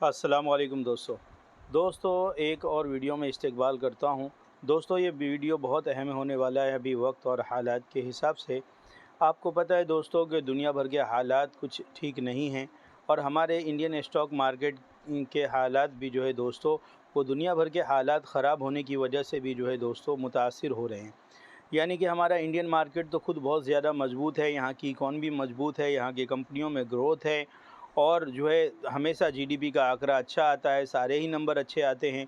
अस्सलाम वालेकुम दोस्तों एक और वीडियो में इस्तकबाल करता हूँ। दोस्तों ये वीडियो बहुत अहम होने वाला है अभी वक्त और हालात के हिसाब से। आपको पता है दोस्तों कि दुनिया भर के हालात कुछ ठीक नहीं हैं और हमारे इंडियन स्टॉक मार्केट के हालात भी जो है दोस्तों, वो दुनिया भर के हालात ख़राब होने की वजह से भी जो है दोस्तों मुतासिर हो रहे हैं। यानी कि हमारा इंडियन मार्केट तो खुद बहुत ज़्यादा मजबूत है, यहाँ की इकॉनमी मजबूत है, यहाँ की कंपनियों में ग्रोथ है और जो है हमेशा जीडीपी का आंकड़ा अच्छा आता है, सारे ही नंबर अच्छे आते हैं।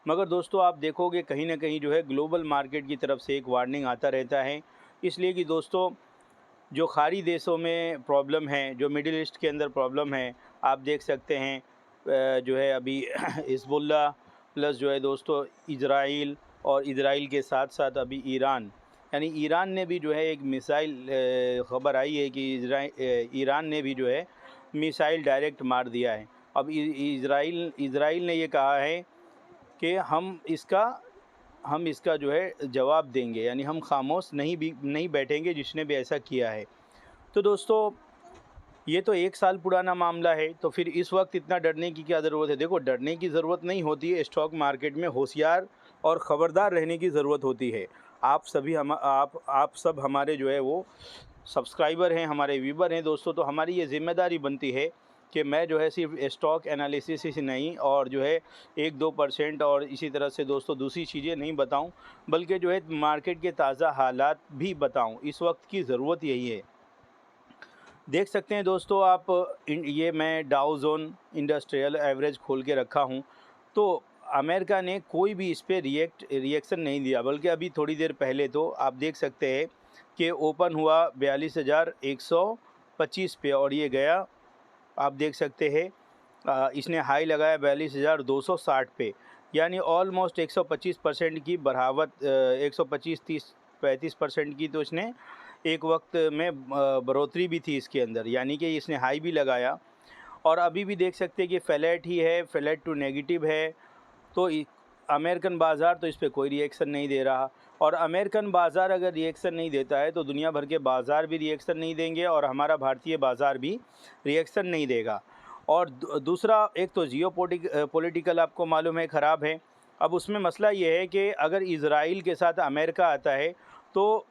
मगर दोस्तों आप देखोगे कहीं न कहीं जो है ग्लोबल मार्केट की तरफ से एक वार्निंग आता रहता है। इसलिए कि दोस्तों जो खाड़ी देशों में प्रॉब्लम है, जो मिडिल ईस्ट के अंदर प्रॉब्लम है, आप देख सकते हैं जो है अभी हिज़्बुल्लाह प्लस जो है दोस्तों इज़राइल और इज़राइल के साथ-साथ अभी ईरान, यानी ईरान ने भी जो है एक मिसाइल ख़बर आई है कि ईरान ने भी जो है मिसाइल डायरेक्ट मार दिया है। अब इज़राइल इज़राइल ने ये कहा है कि हम इसका जो है जवाब देंगे, यानी हम खामोश नहीं बैठेंगे जिसने भी ऐसा किया है। तो दोस्तों ये तो 1 साल पुराना मामला है, तो फिर इस वक्त इतना डरने की क्या ज़रूरत है? देखो डरने की ज़रूरत नहीं होती है, स्टॉक मार्केट में होशियार और ख़बरदार रहने की ज़रूरत होती है। आप सब हमारे जो है वो सब्सक्राइबर हैं, हमारे व्यूवर हैं दोस्तों, तो हमारी ये ज़िम्मेदारी बनती है कि मैं जो है सिर्फ स्टॉक एनालिसिस ही नहीं और जो है 1-2% और इसी तरह से दोस्तों दूसरी चीज़ें नहीं बताऊं, बल्कि जो है मार्केट के ताज़ा हालात भी बताऊं। इस वक्त की ज़रूरत यही है। देख सकते हैं दोस्तों आप ये मैं डाउ जोन इंडस्ट्रियल एवरेज खोल के रखा हूँ, तो अमेरिका ने कोई भी इस पे रिएक्शन नहीं दिया, बल्कि अभी थोड़ी देर पहले तो आप देख सकते हैं कि ओपन हुआ 42,125 पे और ये गया, आप देख सकते हैं इसने हाई लगाया 42,260 पे, यानी ऑलमोस्ट 125% की बढ़ावत, 125-30-35% की तो इसने एक वक्त में बढ़ोतरी भी थी इसके अंदर, यानी कि इसने हाई भी लगाया। और अभी भी देख सकते हैं कि फ्लैट ही है, फ्लैट टू नेगेटिव है। तो अमेरिकन बाज़ार तो इस पे कोई रिएक्शन नहीं दे रहा, और अमेरिकन बाज़ार अगर रिएक्शन नहीं देता है तो दुनिया भर के बाज़ार भी रिएक्शन नहीं देंगे और हमारा भारतीय बाज़ार भी रिएक्शन नहीं देगा। और दूसरा एक तो पॉलिटिकल आपको मालूम है ख़राब है। अब उसमें मसला ये है कि अगर इज़राइल के साथ अमेरिका आता है तो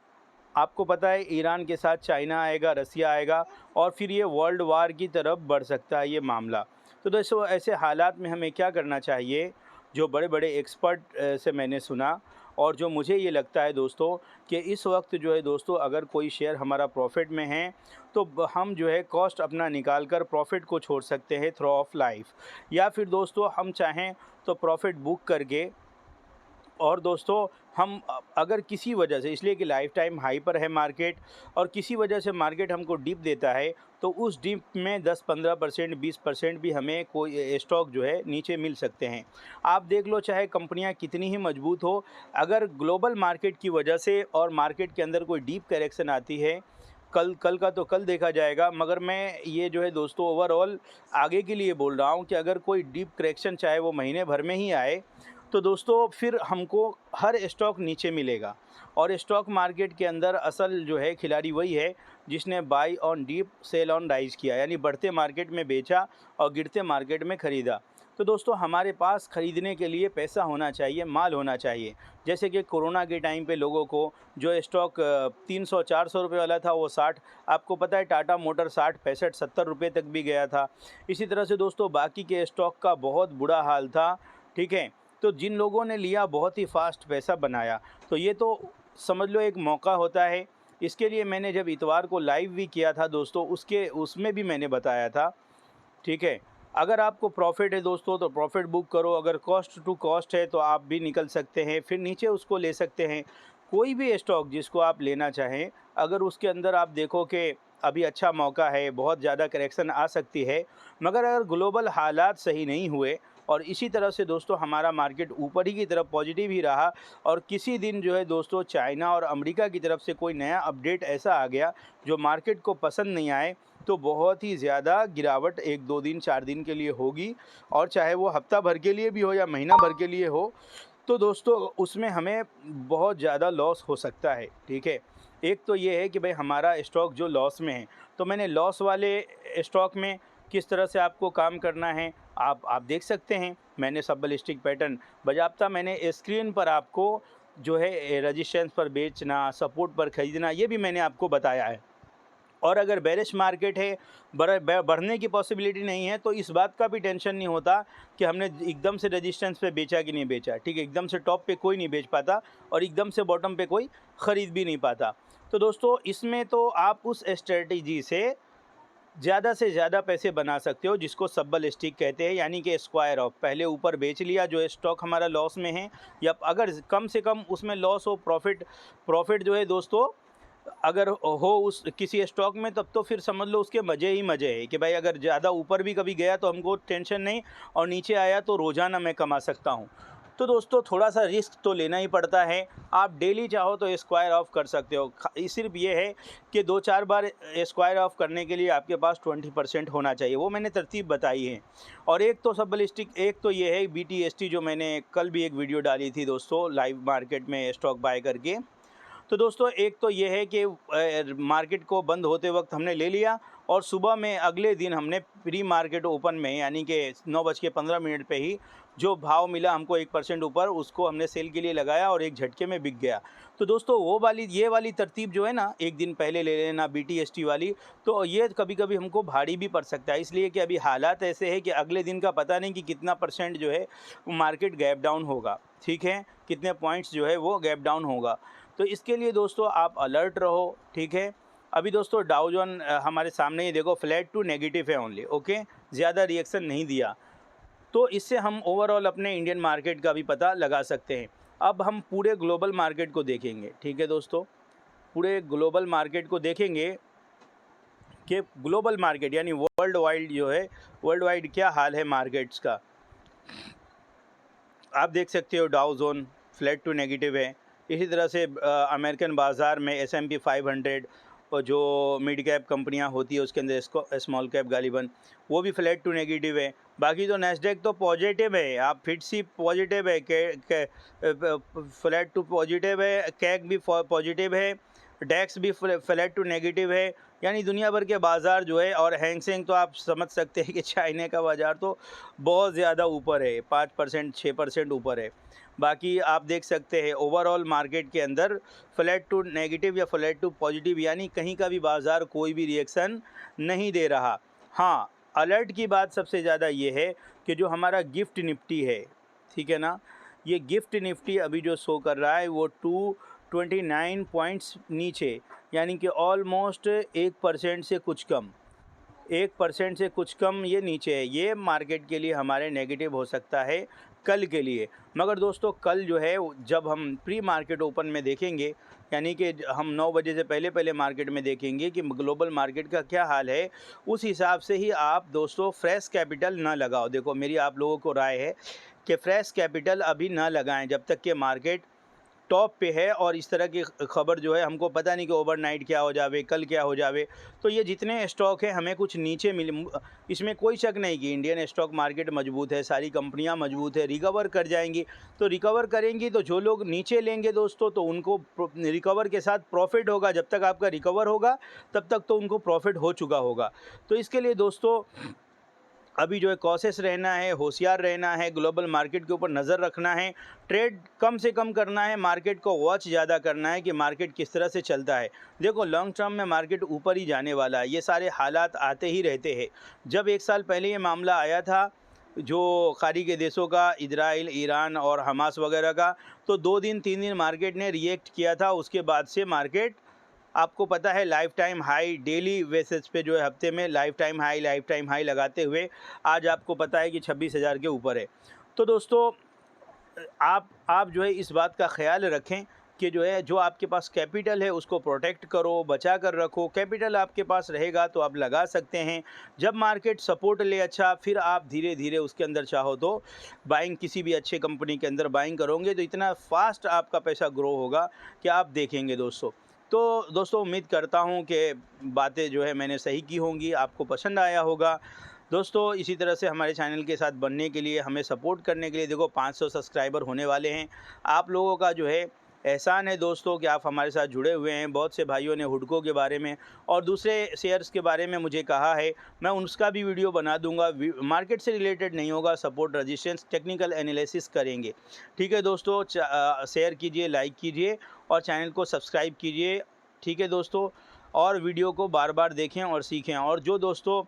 आपको पता है ईरान के साथ चाइना आएगा, रसिया आएगा और फिर ये वर्ल्ड वार की तरफ बढ़ सकता है ये मामला। तो दोस्तों ऐसे हालात में हमें क्या करना चाहिए? जो बड़े-बड़े एक्सपर्ट से मैंने सुना और जो मुझे ये लगता है दोस्तों कि इस वक्त जो है दोस्तों अगर कोई शेयर हमारा प्रॉफिट में है तो हम जो है कॉस्ट अपना निकाल कर प्रॉफिट को छोड़ सकते हैं थ्रो ऑफ लाइफ, या फिर दोस्तों हम चाहें तो प्रॉफिट बुक करके, और दोस्तों हम अगर किसी वजह से, इसलिए कि लाइफ टाइम हाई पर है मार्केट और किसी वजह से मार्केट हमको डिप देता है तो उस डिप में 10-15% 20% भी हमें कोई स्टॉक जो है नीचे मिल सकते हैं। आप देख लो चाहे कंपनियां कितनी ही मजबूत हो, अगर ग्लोबल मार्केट की वजह से और मार्केट के अंदर कोई डीप करेक्शन आती है, कल कल का तो कल देखा जाएगा, मगर मैं ये जो है दोस्तों ओवरऑल आगे के लिए बोल रहा हूँ कि अगर कोई डीप करेक्शन चाहे वो महीने भर में ही आए तो दोस्तों फिर हमको हर स्टॉक नीचे मिलेगा। और स्टॉक मार्केट के अंदर असल जो है खिलाड़ी वही है जिसने buy on dip sell on rise किया, यानी बढ़ते मार्केट में बेचा और गिरते मार्केट में ख़रीदा। तो दोस्तों हमारे पास ख़रीदने के लिए पैसा होना चाहिए, माल होना चाहिए। जैसे कि कोरोना के टाइम पे लोगों को जो स्टॉक 300-400 रुपये वाला था वो 60, आपको पता है टाटा मोटर 60-65-70 रुपये तक भी गया था। इसी तरह से दोस्तों बाकी के स्टॉक का बहुत बुरा हाल था, ठीक है। तो जिन लोगों ने लिया बहुत ही फास्ट पैसा बनाया, तो ये तो समझ लो एक मौका होता है। इसके लिए मैंने जब इतवार को लाइव भी किया था दोस्तों, उसमें भी मैंने बताया था, ठीक है। अगर आपको प्रॉफिट है दोस्तों तो प्रॉफिट बुक करो, अगर कॉस्ट टू कॉस्ट है तो आप भी निकल सकते हैं, फिर नीचे उसको ले सकते हैं। कोई भी स्टॉक जिसको आप लेना चाहें, अगर उसके अंदर आप देखो कि अभी अच्छा मौका है, बहुत ज़्यादा करेक्शन आ सकती है, मगर अगर ग्लोबल हालात सही नहीं हुए और इसी तरह से दोस्तों हमारा मार्केट ऊपर ही की तरफ पॉजिटिव ही रहा और किसी दिन जो है दोस्तों चाइना और अमेरिका की तरफ से कोई नया अपडेट ऐसा आ गया जो मार्केट को पसंद नहीं आए, तो बहुत ही ज़्यादा गिरावट 1-2 दिन 4 दिन के लिए होगी, और चाहे वो हफ्ता भर के लिए भी हो या महीना भर के लिए हो, तो दोस्तों उसमें हमें बहुत ज़्यादा लॉस हो सकता है, ठीक है। एक तो ये है कि भाई हमारा स्टॉक जो लॉस में है, तो मैंने लॉस वाले स्टॉक में किस तरह से आपको काम करना है आप देख सकते हैं, मैंने सब बलिस्टिक पैटर्न बाज़ाब्ता मैंने स्क्रीन पर आपको जो है रेजिस्टेंस पर बेचना, सपोर्ट पर ख़रीदना, ये भी मैंने आपको बताया है। और अगर बेरिश मार्केट है, बढ़ने की पॉसिबिलिटी नहीं है, तो इस बात का भी टेंशन नहीं होता कि हमने एकदम से रेजिस्टेंस पे बेचा कि नहीं बेचा। ठीक है, एकदम से टॉप पे कोई नहीं बेच पाता और एकदम से बॉटम पे कोई ख़रीद भी नहीं पाता। तो दोस्तों, इसमें तो आप उस स्ट्रेटजी से ज़्यादा से ज़्यादा पैसे बना सकते हो, जिसको सब्बल स्टिक कहते हैं, यानी कि स्क्वायर ऑफ। पहले ऊपर बेच लिया जो स्टॉक हमारा लॉस में है, या अगर कम से कम उसमें लॉस हो, प्रॉफिट जो है दोस्तों अगर हो उस किसी स्टॉक में, तब तो फिर समझ लो उसके मज़े ही मज़े है कि भाई अगर ज़्यादा ऊपर भी कभी गया तो हमको टेंशन नहीं, और नीचे आया तो रोज़ाना मैं कमा सकता हूँ। तो दोस्तों, थोड़ा सा रिस्क तो लेना ही पड़ता है। आप डेली चाहो तो स्क्वायर ऑफ कर सकते हो। सिर्फ ये है कि 2-4 बार स्क्वायर ऑफ करने के लिए आपके पास 20% होना चाहिए, वो मैंने तरतीब बताई है। और एक तो सब बलिस्टिक, एक तो ये है BTST, जो मैंने कल भी एक वीडियो डाली थी दोस्तों लाइव मार्केट में स्टॉक बाय करके। तो दोस्तों, एक तो ये है कि मार्केट को बंद होते वक्त हमने ले लिया, और सुबह में अगले दिन हमने प्री मार्केट ओपन में, यानी कि 9:15 पे ही जो भाव मिला हमको 1% ऊपर, उसको हमने सेल के लिए लगाया और एक झटके में बिक गया। तो दोस्तों, ये वाली तरतीब जो है ना, एक दिन पहले ले लेना BTST वाली, तो ये कभी कभी हमको भारी भी पड़ सकता है, इसलिए कि अभी हालात ऐसे है कि अगले दिन का पता नहीं कि कितना % जो है मार्केट गैप डाउन होगा। ठीक है, कितने पॉइंट्स जो है वो गैप डाउन होगा। तो इसके लिए दोस्तों आप अलर्ट रहो। ठीक है, अभी दोस्तों डाउ जोन हमारे सामने ही देखो, फ्लैट टू नेगेटिव है ओनली। ओके, ज़्यादा रिएक्शन नहीं दिया, तो इससे हम ओवरऑल अपने इंडियन मार्केट का भी पता लगा सकते हैं। अब हम पूरे ग्लोबल मार्केट को देखेंगे। ठीक है दोस्तों, पूरे ग्लोबल मार्केट को देखेंगे कि ग्लोबल मार्केट यानी वर्ल्ड वाइड जो है, वर्ल्ड वाइड क्या हाल है मार्केट्स का। आप देख सकते हो डाउ जोन फ्लैट टू नेगेटिव है। इसी तरह से अमेरिकन बाज़ार में S&P 500 और जो मिड कैप कंपनियां होती है उसके अंदर इसको स्मॉल कैप गालिबन, वो भी फ्लैट टू नेगेटिव है। बाकी तो नैस्डैक तो पॉजिटिव है, आप फिटसी पॉजिटिव है, फ्लैट टू पॉजिटिव है, कैक भी पॉजिटिव है, डैक्स भी फ्लैट टू नेगेटिव है। यानी दुनिया भर के बाज़ार जो है, और हैंगसेंग तो आप समझ सकते हैं कि चाइना का बाज़ार तो बहुत ज़्यादा ऊपर है, 5% 6% ऊपर है। बाकी आप देख सकते हैं ओवरऑल मार्केट के अंदर फ्लैट टू नेगेटिव या फ्लैट टू पॉजिटिव, यानी कहीं का भी बाज़ार कोई भी रिएक्शन नहीं दे रहा। हाँ, अलर्ट की बात सबसे ज़्यादा ये है कि जो हमारा गिफ्ट निफ्टी है, ठीक है ना, ये गिफ्ट निफ्टी अभी जो शो कर रहा है वो 229 पॉइंट्स नीचे, यानी कि ऑलमोस्ट 1% से कुछ कम, 1% से कुछ कम ये नीचे है। ये मार्केट के लिए हमारे नेगेटिव हो सकता है कल के लिए। मगर दोस्तों, कल जो है जब हम प्री मार्केट ओपन में देखेंगे, यानी कि हम 9 बजे से पहले मार्केट में देखेंगे कि ग्लोबल मार्केट का क्या हाल है, उस हिसाब से ही आप दोस्तों फ्रेश कैपिटल ना लगाओ। देखो, मेरी आप लोगों को राय है कि फ्रेश कैपिटल अभी ना लगाएं जब तक कि मार्केट टॉप पे है, और इस तरह की खबर जो है हमको पता नहीं कि ओवरनाइट क्या हो जावे, कल क्या हो जावे। तो ये जितने स्टॉक है हमें कुछ नीचे मिले, इसमें कोई शक नहीं कि इंडियन स्टॉक मार्केट मजबूत है, सारी कंपनियां मजबूत है, रिकवर कर जाएंगी। तो रिकवर करेंगी तो जो लोग नीचे लेंगे दोस्तों, तो उनको रिकवर के साथ प्रॉफिट होगा। जब तक आपका रिकवर होगा तब तक तो उनको प्रॉफिट हो चुका होगा। तो इसके लिए दोस्तों अभी जो है कॉशियस रहना है, होशियार रहना है, ग्लोबल मार्केट के ऊपर नज़र रखना है, ट्रेड कम से कम करना है, मार्केट को वॉच ज़्यादा करना है कि मार्केट किस तरह से चलता है। देखो, लॉन्ग टर्म में मार्केट ऊपर ही जाने वाला है, ये सारे हालात आते ही रहते हैं। जब 1 साल पहले ये मामला आया था जो खाड़ी के देशों का, इजराइल, ईरान और हमास वगैरह का, तो 2 दिन 3 दिन मार्केट ने रिएक्ट किया था। उसके बाद से मार्केट, आपको पता है, life time high daily basis पे जो है हफ्ते में लाइफ टाइम हाई लगाते हुए आज आपको पता है कि 26,000 के ऊपर है। तो दोस्तों, आप जो है इस बात का ख्याल रखें कि जो है जो आपके पास कैपिटल है उसको प्रोटेक्ट करो, बचा कर रखो। कैपिटल आपके पास रहेगा तो आप लगा सकते हैं। जब मार्केट सपोर्ट ले अच्छा, फिर आप धीरे धीरे उसके अंदर चाहो तो बाइंग, किसी भी अच्छे कंपनी के अंदर बाइंग करोगे तो इतना फास्ट आपका पैसा ग्रो होगा कि आप देखेंगे दोस्तों। तो दोस्तों, उम्मीद करता हूँ कि बातें जो है मैंने सही की होंगी, आपको पसंद आया होगा। दोस्तों, इसी तरह से हमारे चैनल के साथ बनने के लिए, हमें सपोर्ट करने के लिए, देखो 500 सब्सक्राइबर होने वाले हैं। आप लोगों का जो है एहसान है दोस्तों कि आप हमारे साथ जुड़े हुए हैं। बहुत से भाइयों ने हुडको के बारे में और दूसरे शेयर्स के बारे में मुझे कहा है, मैं उसका भी वीडियो बना दूंगा। मार्केट से रिलेटेड नहीं होगा, सपोर्ट रजिस्टेंस टेक्निकल एनालिसिस करेंगे। ठीक है दोस्तों, शेयर कीजिए, लाइक कीजिए और चैनल को सब्सक्राइब कीजिए। ठीक है दोस्तों, और वीडियो को बार बार देखें और सीखें। और जो दोस्तों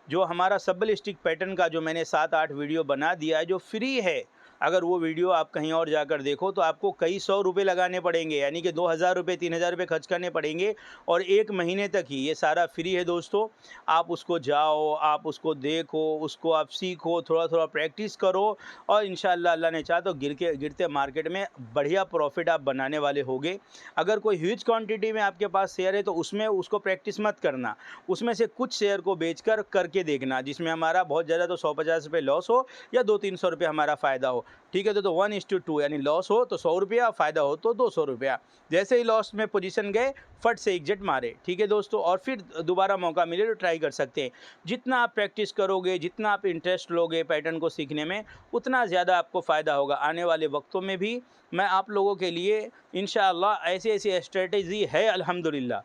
जो हमारा सब्बल स्टिक पैटर्न का जो मैंने 7-8 वीडियो बना दिया है, जो फ्री है, अगर वो वीडियो आप कहीं और जाकर देखो तो आपको कई 100 रुपये लगाने पड़ेंगे, यानी कि 2000 रुपये 3000 रुपये खर्च करने पड़ेंगे और 1 महीने तक ही ये सारा फ्री है दोस्तों। आप उसको जाओ, आप उसको देखो, उसको आप सीखो, थोड़ा थोड़ा प्रैक्टिस करो और इंशाअल्लाह अल्लाह ने चाहा तो गिरते मार्केट में बढ़िया प्रॉफिट आप बनाने वाले होगे। अगर कोई ह्यूज क्वांटिटी में आपके पास शेयर है तो उसमें उसको प्रैक्टिस मत करना, उसमें से कुछ शेयर को बेचकर करके देखना जिसमें हमारा बहुत ज़्यादा तो 150 रुपये लॉस हो या 200-300 रुपये हमारा फ़ायदा हो। ठीक है, तो 1:2 यानी लॉस हो तो 100 रुपया, फ़ायदा हो तो 200 रुपया। जैसे ही लॉस में पोजीशन गए फट से एग्जिट मारे। ठीक है दोस्तों, और फिर दोबारा मौका मिले तो ट्राई कर सकते हैं। जितना आप प्रैक्टिस करोगे, जितना आप इंटरेस्ट लोगे पैटर्न को सीखने में, उतना ज़्यादा आपको फ़ायदा होगा। आने वाले वक्तों में भी मैं आप लोगों के लिए इंशाअल्लाह ऐसी स्ट्रेटजी है। अल्हम्दुलिल्लाह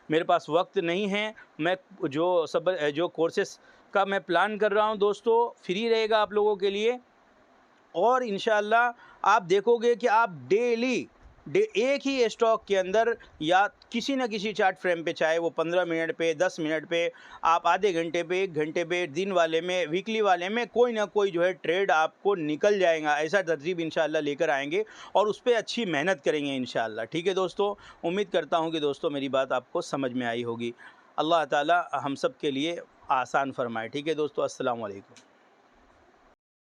मेरे पास वक्त नहीं है, मैं जो कोर्सेस का मैं प्लान कर रहा हूँ दोस्तों, फ्री रहेगा आप लोगों के लिए। और इंशाअल्लाह आप देखोगे कि आप डेली एक ही स्टॉक के अंदर या किसी न किसी चार्ट फ्रेम पे, चाहे वो 15 मिनट पे, 10 मिनट पे, आप आधे घंटे पे, 1 घंटे पे, दिन वाले में, वीकली वाले में कोई ना कोई जो है ट्रेड आपको निकल जाएगा। ऐसा तरतीब इंशाअल्लाह लेकर आएंगे और उस पर अच्छी मेहनत करेंगे इंशाअल्लाह। ठीक है दोस्तों, उम्मीद करता हूँ कि दोस्तों मेरी बात आपको समझ में आई होगी। अल्लाह ताला हम सब के लिए आसान फरमाए। ठीक है दोस्तों, अस्सलाम वालेकुम।